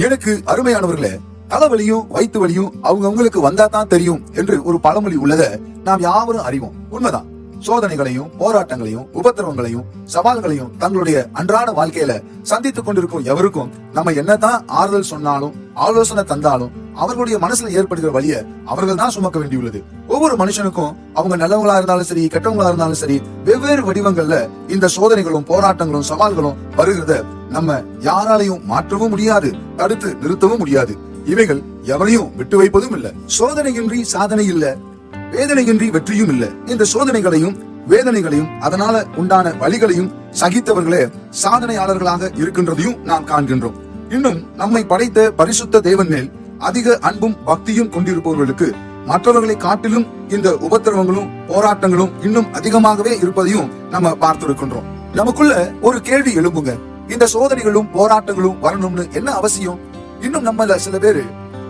எனக்கு அருமையானவர்களே, தலைவலியும் வயிற்று வலியும் அவங்களுக்கு வந்தா தான் தெரியும் என்று ஒரு பழமொழி உள்ளதை நாம் யாவரும் அறிவோம். உண்மைதான். சோதனைகளையும் போராட்டங்களையும் உபத்திரவங்களையும் சவால்களையும் தங்களுடைய அன்றாட வாழ்க்கையில சந்தித்துக் கொண்டிருக்கும் எவருக்கும் நம்ம என்னதான் ஆறுதல் சொன்னாலும் ஆலோசனை தந்தாலும் அவர்களுடைய மனசுல ஏற்படுகிற வழிய அவர்கள் தான் சுமக்க வேண்டியுள்ளது. ஒவ்வொரு மனுஷனுக்கும் அவங்க நல்லவங்களா இருந்தாலும் சரி கெட்டவங்களா இருந்தாலும் சரி வெவ்வேறு வடிவங்கள்ல இந்த சோதனைகளும் போராட்டங்களும் சவால்களும் வருகிறத நம்ம யாராலையும் மாற்றவும் முடியாது, தடுத்து நிறுத்தவும் முடியாது. இவைகள் எவரையும் விட்டு வைப்பதும் இல்ல. சோதனையின்றி சாதனை இல்ல, வேதனையின்றி வெற்றியும் இல்ல. இந்த சோதனைகளையும் வேதனைகளையும் அதனால உண்டான வழிகளையும் சகித்தவர்களே சாதனையாளர்களாக இருக்கின்றதையும் நாம் காண்கின்றோம். இன்னும் நம்மை படைத்த பரிசுத்த தேவன் மேல் அதிக அன்பும் பக்தியும் கொண்டிருப்பவர்களுக்கு மற்றவர்களை காட்டிலும் இந்த உபத்திரவங்களும் போராட்டங்களும் இன்னும் அதிகமாகவே இருப்பதையும் நம்ம பார்த்திருக்கின்றோம். நமக்குள்ள ஒரு கேள்வி எழும்புங்க. இந்த சோதனைகளும் போராட்டங்களும் வரணும்னு என்ன அவசியம்? இன்னும் நம்மள சில பேரு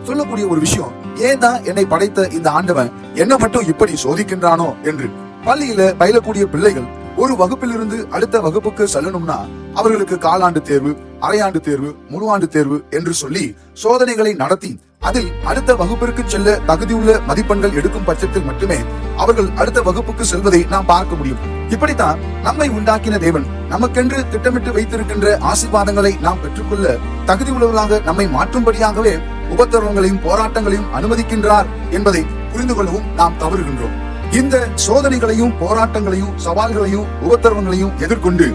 சொல்லக்கூடிய ஒரு விஷயம், ஏன் தான் என்னை படைத்த இந்த ஆண்டவன் என்ன மட்டும் இப்படி சோதிக்கின்றானோ என்று. பள்ளியில பயிலக்கூடிய பிள்ளைகள் ஒரு வகுப்பிலிருந்து அடுத்த வகுப்புக்கு செல்லணும்னா அவர்களுக்கு காலாண்டு தேர்வு, அரையாண்டு தேர்வு, முழுஆண்டு தேர்வு என்று சொல்லி சோதனைகளை நடத்தி அதில் அடுத்த வகுப்பிற்கு செல்ல தகுதியுள்ள மதிப்பெண்கள் எடுக்கும் பட்சத்தில் மட்டுமே அவர்கள் அடுத்த வகுப்புக்கு செல்வதை நாம் பார்க்க முடியும். இப்படித்தான் நம்மை உண்டாக்கின தேவன் நமக்கென்று திட்டமிட்டு வைத்திருக்கின்ற ஆசீர்வாதங்களை நாம் பெற்றுக்கொள்ள தகுதி உள்ளவர்களாக நம்மை மாற்றும்படியாகவே உபத்திரவங்களையும் போராட்டங்களையும் அனுமதிக்கின்றார் என்பதை புரிந்து கொள்ளவும் நாம் தவறுகின்றோம். இந்த சோதனைகளையும் போராட்டங்களையும் சவால்களையும் உபத்திரவங்களையும் எதிர்கொண்டு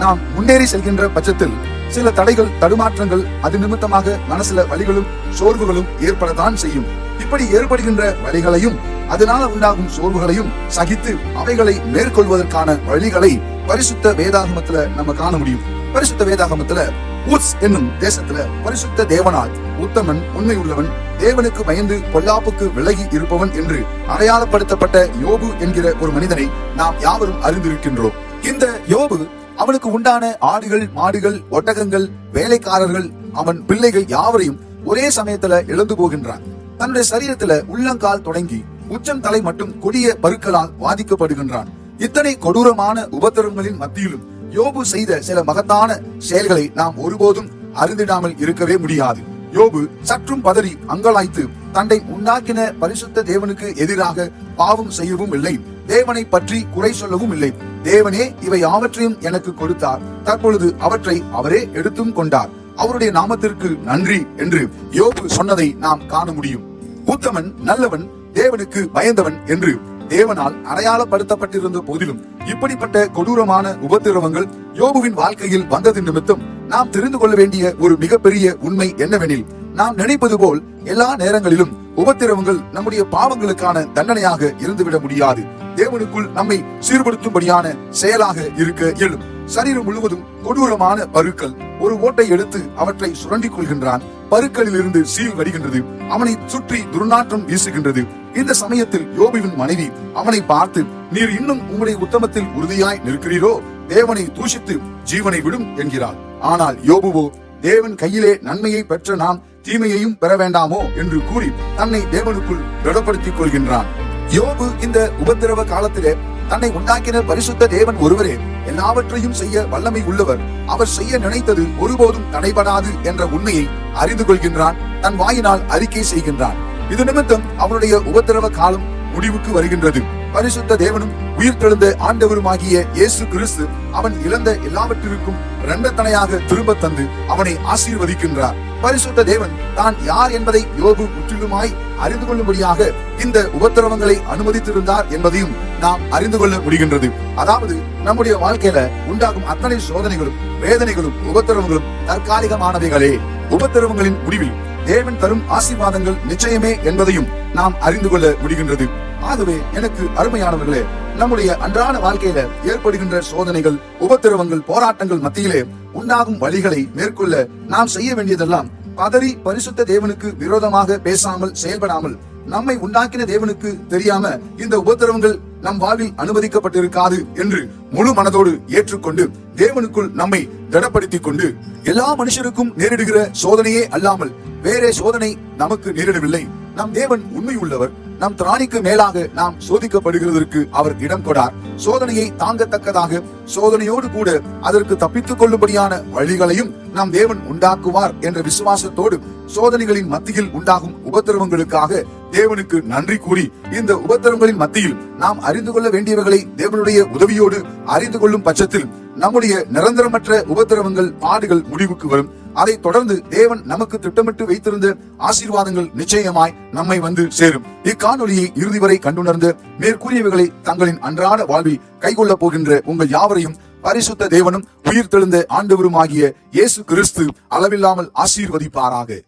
நாம் முன்னேறி செல்கின்ற பட்சத்தில் சில தடைகள் தடுமாற்றங்கள் அது நிமித்தமாக மனசுல வலிகளும் சோர்வுகளும் ஏற்படத்தான் செய்யும். இப்படி ஏற்படுகின்ற வலிகளையும் அதனால உண்டாகும் சோர்வுகளையும் சகித்து அவைகளை மேற்கொள்வதற்கான வழிகளை பரிசுத்த வேதாகமத்துல நம்ம காண முடியும். பரிசுத்த வேதாகமத்துல ஊத்ஸ் என்னும் தேசத்துல பரிசுத்த தேவனால் உத்தமன், உண்மை உள்ளவன், தேவனுக்கு பயந்து பொல்லாப்புக்கு விலகி இருப்பவன் என்று அடையாளப்படுத்தப்பட்ட யோபு என்கிற ஒரு மனிதனை நாம் யாவரும் அறிந்திருக்கின்றோம். இந்த யோபு அவனுக்கு உண்டான ஆடுகள், மாடுகள், ஒட்டகங்கள், வேலைக்காரர்கள், அவன் பிள்ளைகள் யாவரையும் ஒரே சமயத்துல இழந்து போகின்றான். தன்னுடைய சரீரத்துல உள்ளங்கால் தொடங்கி உச்சம் தலை மட்டும் கொடிய பருக்களால் பாதிக்கப்படுகின்றான். இத்தனை கொடூரமான உபத்திரவங்களின் மத்தியிலும் யோபு செய்த சில மகத்தான செயல்களை நாம் ஒருபோதும் அறிந்திடாமல் இருக்கவே முடியாது. யோபு சற்றும் பதறி அங்கலாய்த்து தன்னை உண்டாக்கின பரிசுத்த தேவனுக்கு எதிராக பாவம் செய்யவும் இல்லை, தேவனை பற்றி குறை சொல்லவும் இல்லை. தேவனே இவை யாவற்றையும் எனக்கு கொடுத்தார், தற்பொழுது அவற்றை அவரே எடுத்தும் கொண்டார், அவருடைய நாமத்திற்கு நன்றி என்று யோபு சொன்னதை நாம் காண முடியும். உத்தமன், நல்லவன், தேவனுக்கு பயந்தவன் என்று தேவனால் அடையாளப்படுத்தப்பட்டிருந்த போதிலும் இப்படிப்பட்ட கொடூரமான உபத்திரவங்கள் யோபுவின் வாழ்க்கையில் வந்தது நிமித்தம் நாம் தெரிந்து கொள்ள வேண்டிய ஒரு மிகப்பெரிய உண்மை என்னவெனில், நாம் நினைப்பது போல் எல்லா நேரங்களிலும் உபத்திரவங்கள் நம்முடைய பாவங்களுக்கான தண்டனையாக இருந்துவிட முடியாது. தேவனுக்குள் நம்மை சீர்படுத்தும்படியான செயலாக இருக்க இயலும். சரீரம் முழுவதும் கொடூரமான பருக்கள். ஒரு ஓட்டை எடுத்து அவற்றை சுரண்டிக் கொள்கின்றான். பருக்களில் இருந்து சீல் வடிகின்றது. அவனை சுற்றி துர்நாற்றம் வீசுகின்றது. இந்த சமயத்தில் யோபுவின் மனைவி அவனை பார்த்து, நீர் இன்னும் உம்முடைய உத்தமத்தில் உறுதியாய் நிற்கிறீரோ, தேவனை தூஷித்து ஜீவனை விடும் என்கிறார். ஆனால் யோபுவோ, தேவன் கையிலே நன்மையை பெற்ற நாம் தீமையையும் பெற வேண்டாமோ என்று கூறி தன்னை தேவனுக்குள் திடப்படுத்திக் கொள்கின்றான். யோபு இந்த உபத்திரவ காலத்திலே தன்னை உண்டாக்கின பரிசுத்த தேவன் ஒருவரே எல்லாவற்றையும் செய்ய வல்லமை உள்ளவர், அவர் செய்ய நினைத்தது ஒருபோதும் தடைபடாது என்ற உண்மையை அறிந்து கொள்கின்றான். தன் வாயினால் அறிக்கை செய்கின்றான். இது நிமித்தம் அவனுடைய உபத்திரவ காலம் முடிவுக்கு வருகின்றது. பரிசுத்த தேவனும் உயிர்த்தெழுந்த ஆண்டவருமாகிய இயேசு கிறிஸ்து அவன் இழந்த எல்லாவற்றிற்கும் இரண்டத்தனையாக திரும்ப தந்து அவனை ஆசீர்வதிக்கின்றார். பரிசுத்த தேவன் தான் யார் என்பதை யோபு முற்றிலுமாய் அறிந்து கொள்ளும்படியாக இந்த உபத்திரவங்களை அனுமதித்திருந்தார் என்பதையும் நாம் அறிந்து கொள்ள முடிகின்றது. அதாவது நம்முடைய வாழ்க்கையில உண்டாகும் அத்தனை சோதனைகளும் வேதனைகளும் உபத்திரவங்களும் தற்காலிகமானவைகளே. உபத்திரவங்களின் முடிவில் தேவன் தரும் ஆசீர்வாதங்கள் நிச்சயமே என்பதையும் நாம் அறிந்து கொள்ள முடிகின்றது. ஆகவே எனக்கு அருமையானவர்களே, நம்முடைய அன்றாட வாழ்க்கையில ஏற்படுகின்ற சோதனைகள், உபத்திரவங்கள், போராட்டங்கள் மத்தியிலே உண்டாகும் வழிகளை மேற்கொள்ள நாம் செய்ய வேண்டியதெல்லாம் பதறி பரிசுத்த தேவனுக்கு விரோதமாக பேசாமல் செயல்படாமல், நம்மை உண்டாக்கின தேவனுக்கு தெரியாம இந்த உபத்திரவங்கள் நம் வாழ்வில் அனுமதிக்கப்பட்டிருக்காது என்று முழு மனதோடு ஏற்றுக்கொண்டு தேவனுக்குள் நம்மை திடப்படுத்திக் கொண்டு, எல்லா மனுஷருக்கும் நேரிடுகிற சோதனையே அல்லாமல் வேறே சோதனை நமக்கு நேரிடவில்லை, நம் தேவன் உண்மை உள்ளவர், நம் திராணிக்கு மேலாக நாம் சோதிக்கப்படுகிறதற்கு அவர் இடம் கொடார். சோதனையை தாங்கத்தக்கதாக சோதனையோடு கூட அதற்கு தப்பித்துக் கொள்ளும்படியான வழிகளையும் நம் தேவன் உண்டாக்குவார் என்ற விசுவாசத்தோடு சோதனைகளின் மத்தியில் உண்டாகும் உபத்திரவங்களுக்காக தேவனுக்கு நன்றி கூறி, இந்த உபத்திரவங்களின் மத்தியில் நாம் அறிந்து கொள்ள வேண்டியவர்களை தேவனுடைய உதவியோடு அறிந்து கொள்ளும் பட்சத்தில் நம்முடைய நிரந்தரமற்ற உபத்திரவங்கள், பாடுகள் முடிவுக்கு வரும். அதை தொடர்ந்து தேவன் நமக்கு திட்டமிட்டு வைத்திருந்த ஆசீர்வாதங்கள் நிச்சயமாய் நம்மை வந்து சேரும். இக்காணொலியை இறுதி வரை கண்டுணர்ந்து மேற்கூறியவைகளை தங்களின் அன்றாட வாழ்வில் கைகொள்ள போகின்ற உங்கள் யாவரையும் பரிசுத்த தேவனும் உயிர் தெழுந்த ஆண்டவருமாகிய இயேசு கிறிஸ்து அளவில்லாமல் ஆசீர்வதிப்பாராக.